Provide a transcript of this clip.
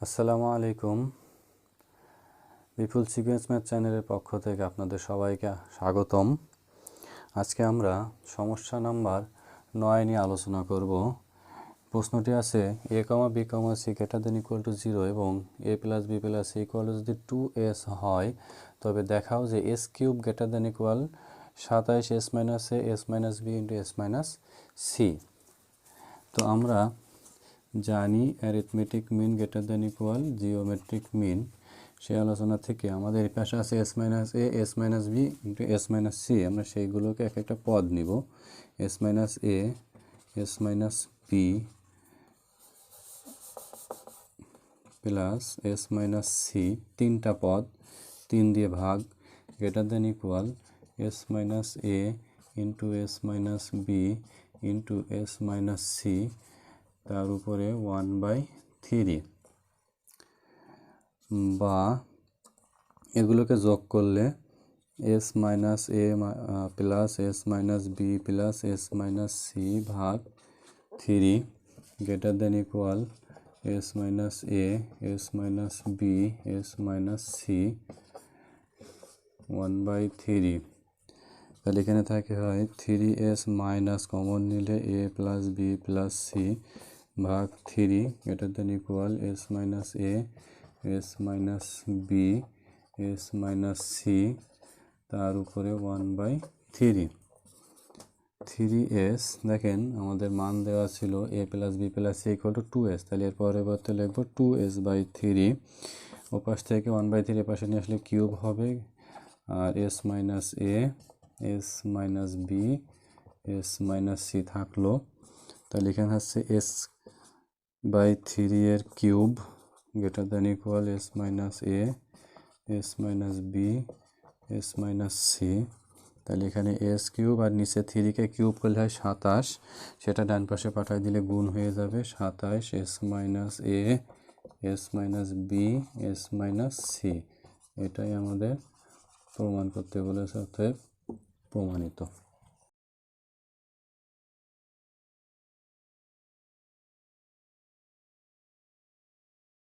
আসসালামু আলাইকুম। বিপুল sequence math চ্যানেলের পক্ষ থেকে আপনাদের সবাইকে স্বাগতম। আজকে আমরা সমস্যা নাম্বার 9 নিয়ে আলোচনা করব। প্রশ্নটি আছে a, b, c greater than equal to 0 এবং a plus b plus c equal to যদি 2s হয় তবে দেখাও যে s cube greater than equal 27 s minus a s minus b into s minus c। তো আমরা জানি arithmetic mean greater than equal geometric mean. সেই আলোচনা থেকে আমাদের এই পাশে আছে S minus A S minus B into S minus C. আমরা সেইগুলোকে এক একটা পদ নিব। S minus A S minus B plus S minus C, তিনটা পদ 3 দিয়ে ভাগ, greater than equal S minus A into S minus B into S minus C, তার উপরে 1/3 বা এগুলোকে যোগ করলে S minus A plus S minus B plus S minus C ভাগ 3 greater than equal S minus A S minus B S minus C 1/3। তাহলে এখানে থাকে হয় 3s মাইনাস কমন নিলে A plus B plus C ভাগ 3 greater than equal S minus A S minus B S minus C, তার উপরে 1/3। 3s দেখেন আমাদের মান দেওয়া ছিল A plus B plus C equal to 2s, তাহলে এর পরিবর্তে লিখব 2s/3। ওপাশ থেকে 1/3 পাশে নিয়ে আসলে কিউব হবে, আর S minus A S minus B S minus C থাকলো। তাহলে এখানে হচ্ছে s/3 এর cube greater than equal S minus A S minus B S minus C. তাহলে এখানে এস কিউব আর নিচে 3কে কিউব করলে হয় 27, সেটা ডান পাশে পাঠিয়ে দিলে গুণ হয়ে যাবে 27 S minus A S minus B S minus C. এটাই আমাদের প্রমাণ করতে বলেছে, অতএব প্রমাণিত।